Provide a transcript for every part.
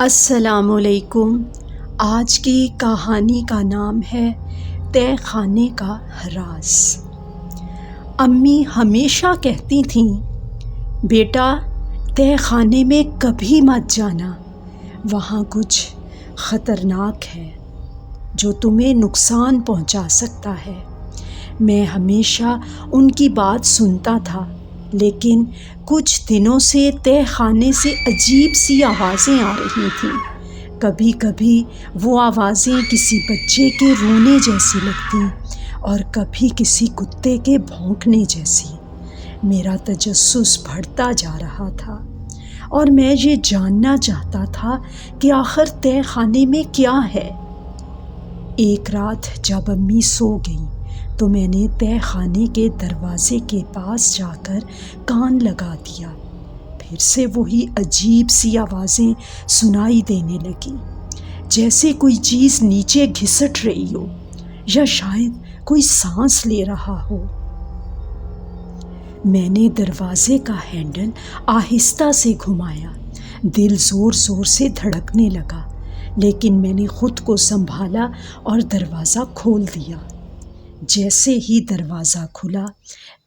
السلام علیکم۔ آج کی کہانی کا نام ہے تہہ خانے کا راز۔ امی ہمیشہ کہتی تھیں، بیٹا تہہ خانے میں کبھی مت جانا، وہاں کچھ خطرناک ہے جو تمہیں نقصان پہنچا سکتا ہے۔ میں ہمیشہ ان کی بات سنتا تھا، لیکن کچھ دنوں سے تہہ خانے سے عجیب سی آوازیں آ رہی تھیں۔ کبھی کبھی وہ آوازیں کسی بچے کے رونے جیسی لگتیں اور کبھی کسی کتے کے بھونکنے جیسی۔ میرا تجسس بڑھتا جا رہا تھا اور میں یہ جاننا چاہتا تھا کہ آخر تہہ خانے میں کیا ہے۔ ایک رات جب امی سو گئیں تو میں نے تہہ خانے کے دروازے کے پاس جا کر کان لگا دیا۔ پھر سے وہی عجیب سی آوازیں سنائی دینے لگیں، جیسے کوئی چیز نیچے گھسٹ رہی ہو یا شاید کوئی سانس لے رہا ہو۔ میں نے دروازے کا ہینڈل آہستہ سے گھمایا، دل زور زور سے دھڑکنے لگا، لیکن میں نے خود کو سنبھالا اور دروازہ کھول دیا۔ جیسے ہی دروازہ کھلا،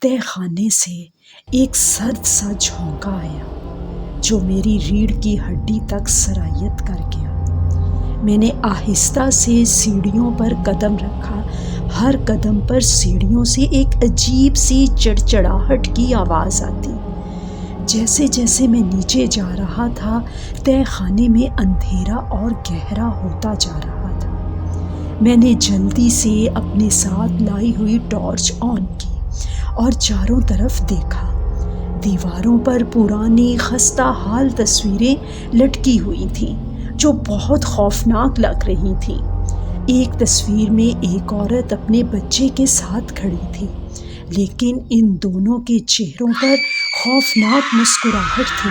تہہ خانے سے ایک سرد سا جھونکا آیا جو میری ریڑھ کی ہڈی تک سرایت کر گیا۔ میں نے آہستہ سے سیڑھیوں پر قدم رکھا۔ ہر قدم پر سیڑھیوں سے ایک عجیب سی چڑچڑاہٹ کی آواز آتی۔ جیسے جیسے میں نیچے جا رہا تھا، تہہ خانے میں اندھیرا اور گہرا ہوتا جا رہا تھا۔ میں نے جلدی سے اپنے ساتھ لائی ہوئی ٹارچ آن کی اور چاروں طرف دیکھا۔ دیواروں پر پرانی خستہ حال تصویریں لٹکی ہوئی تھیں جو بہت خوفناک لگ رہی تھیں۔ ایک تصویر میں ایک عورت اپنے بچے کے ساتھ کھڑی تھی، لیکن ان دونوں کے چہروں پر خوفناک مسکراہٹ تھی،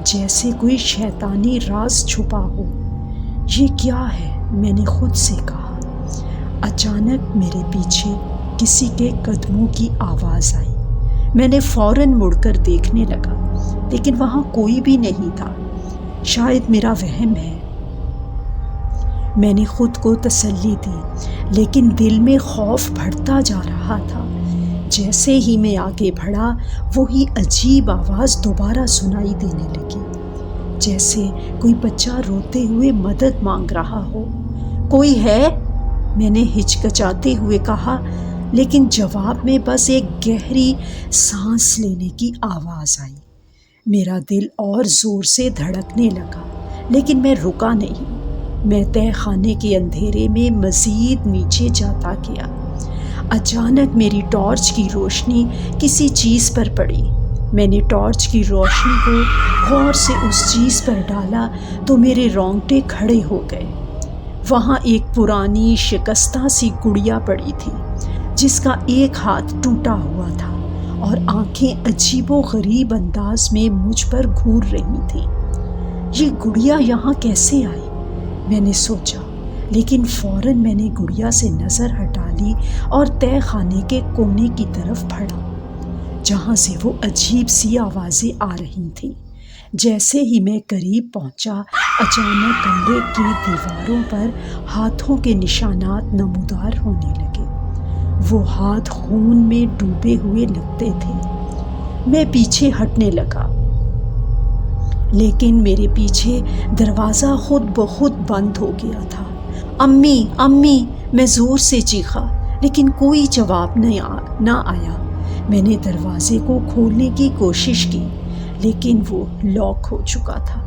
جیسے کوئی شیطانی راز چھپا ہو۔ یہ کیا ہے؟ میں نے خود سے کہا۔ اچانک میرے پیچھے کسی کے قدموں کی آواز آئی۔ میں نے فوراً مڑ کر دیکھنے لگا، لیکن وہاں کوئی بھی نہیں تھا۔ شاید میرا وہم ہے، میں نے خود کو تسلی دی، لیکن دل میں خوف بڑھتا جا رہا تھا۔ جیسے ہی میں آگے بڑھا، وہی عجیب آواز دوبارہ سنائی دینے لگی، جیسے کوئی بچہ روتے ہوئے مدد مانگ رہا ہو۔ کوئی ہے؟ میں نے ہچکچاتے ہوئے کہا، لیکن جواب میں بس ایک گہری سانس لینے کی آواز آئی۔ میرا دل اور زور سے دھڑکنے لگا، لیکن میں رکا نہیں۔ میں تہہ خانے کے اندھیرے میں مزید نیچے جاتا گیا۔ اچانک میری ٹارچ کی روشنی کسی چیز پر پڑی۔ میں نے ٹارچ کی روشنی کو غور سے اس چیز پر ڈالا تو میرے رونگٹے کھڑے ہو گئے۔ وہاں ایک پرانی شکستہ سی گڑیا پڑی تھی، جس کا ایک ہاتھ ٹوٹا ہوا تھا اور آنکھیں عجیب و غریب انداز میں مجھ پر گھور رہی تھیں۔ یہ گڑیا یہاں کیسے آئی؟ میں نے سوچا، لیکن فوراً میں نے گڑیا سے نظر ہٹا لی اور تہہ خانے کے کونے کی طرف بڑھا، جہاں سے وہ عجیب سی آوازیں آ رہی تھیں۔ جیسے ہی میں قریب پہنچا، اچانک کمرے کی دیواروں پر ہاتھوں کے نشانات نمودار ہونے لگے۔ وہ ہاتھ خون میں ڈوبے ہوئے لگتے تھے۔ میں پیچھے ہٹنے لگا، لیکن میرے پیچھے دروازہ خود بخود بند ہو گیا تھا۔ امی امی، میں زور سے چیخا، لیکن کوئی جواب نہ آیا۔ میں نے دروازے کو کھولنے کی کوشش کی، لیکن وہ لاک ہو چکا تھا۔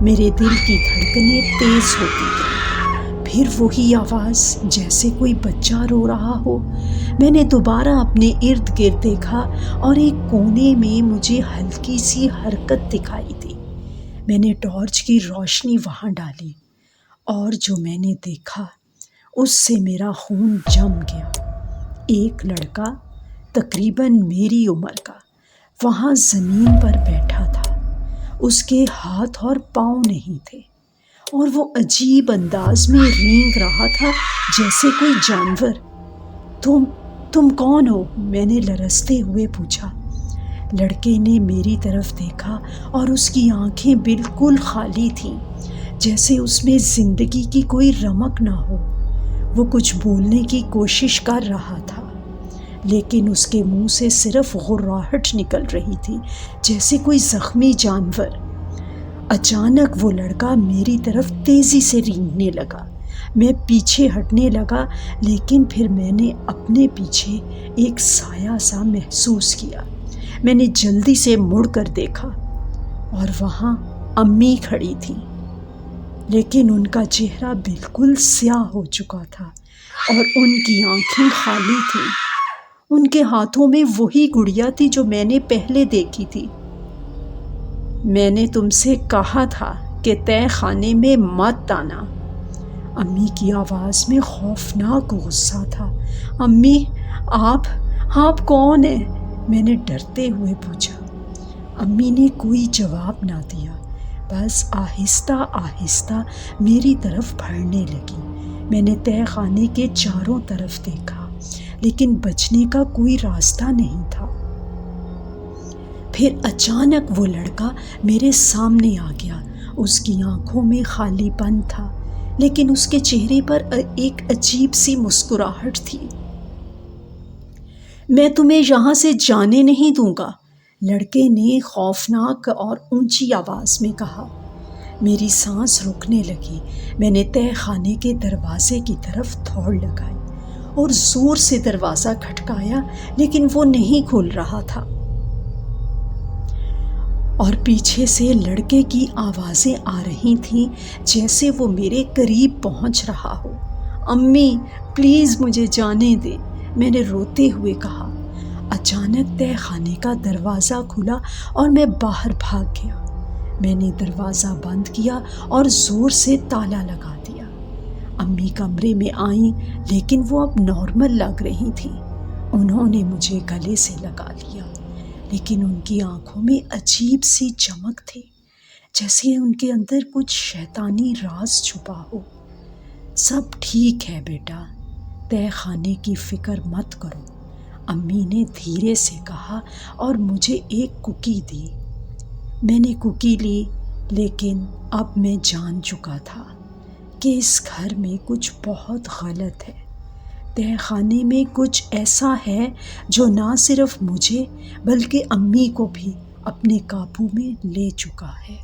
میرے دل کی دھڑکنیں تیز ہوتی گئیں۔ پھر وہی آواز، جیسے کوئی بچہ رو رہا ہو۔ میں نے دوبارہ اپنے ارد گرد دیکھا اور ایک کونے میں مجھے ہلکی سی حرکت دکھائی دی۔ میں نے ٹارچ کی روشنی وہاں ڈالی اور جو میں نے دیکھا اس سے میرا خون جم گیا۔ ایک لڑکا تقریباً میری عمر کا وہاں زمین پر بیٹھا تھا۔ اس کے ہاتھ اور پاؤں نہیں تھے اور وہ عجیب انداز میں رینگ رہا تھا جیسے کوئی جانور۔ تم کون ہو؟ میں نے لرزتے ہوئے پوچھا۔ لڑکے نے میری طرف دیکھا اور اس کی آنکھیں بالکل خالی تھیں، جیسے اس میں زندگی کی کوئی رمق نہ ہو۔ وہ کچھ بولنے کی کوشش کر رہا تھا، لیکن اس کے منہ سے صرف غراہٹ نکل رہی تھی، جیسے کوئی زخمی جانور۔ اچانک وہ لڑکا میری طرف تیزی سے رینگنے لگا۔ میں پیچھے ہٹنے لگا، لیکن پھر میں نے اپنے پیچھے ایک سایہ سا محسوس کیا۔ میں نے جلدی سے مڑ کر دیکھا اور وہاں امی کھڑی تھیں، لیکن ان کا چہرہ بالکل سیاہ ہو چکا تھا اور ان کی آنکھیں خالی تھیں۔ ان کے ہاتھوں میں وہی گڑیا تھی جو میں نے پہلے دیکھی تھی۔ میں نے تم سے کہا تھا کہ تہہ خانے میں مت آنا۔ امی کی آواز میں خوفناک غصہ تھا۔ امی، آپ کون ہیں؟ میں نے ڈرتے ہوئے پوچھا۔ امی نے کوئی جواب نہ دیا، بس آہستہ آہستہ میری طرف بڑھنے لگی۔ میں نے تہہ خانے کے چاروں طرف دیکھا، لیکن بچنے کا کوئی راستہ نہیں تھا۔ پھر اچانک وہ لڑکا میرے سامنے آ گیا۔ اس کی آنکھوں میں خالی پن تھا، لیکن اس کے چہرے پر ایک عجیب سی مسکراہٹ تھی۔ میں تمہیں یہاں سے جانے نہیں دوں گا، لڑکے نے خوفناک اور اونچی آواز میں کہا۔ میری سانس رکنے لگی۔ میں نے تہہ خانے کے دروازے کی طرف دوڑ لگائی اور زور سے دروازہ کھٹکایا، لیکن وہ نہیں کھل رہا تھا، اور پیچھے سے لڑکے کی آوازیں آ رہی تھیں جیسے وہ میرے قریب پہنچ رہا ہو۔ امی، پلیز مجھے جانے دیں، میں نے روتے ہوئے کہا۔ اچانک تہہ خانے کا دروازہ کھلا اور میں باہر بھاگ گیا۔ میں نے دروازہ بند کیا اور زور سے تالا لگا دیا۔ امی کمرے میں آئیں، لیکن وہ اب نارمل لگ رہی تھیں۔ انہوں نے مجھے گلے سے لگا لیا، لیکن ان کی آنکھوں میں عجیب سی چمک تھی، جیسے ان کے اندر کچھ شیطانی راز چھپا ہو۔ سب ٹھیک ہے بیٹا، تہہ خانے کی فکر مت کرو، امی نے دھیرے سے کہا اور مجھے ایک کوکی دی۔ میں نے کوکی لی، لیکن اب میں جان چکا تھا کہ اس گھر میں کچھ بہت غلط ہے۔ تہہ خانے میں کچھ ایسا ہے جو نہ صرف مجھے بلکہ امی کو بھی اپنے قابو میں لے چکا ہے۔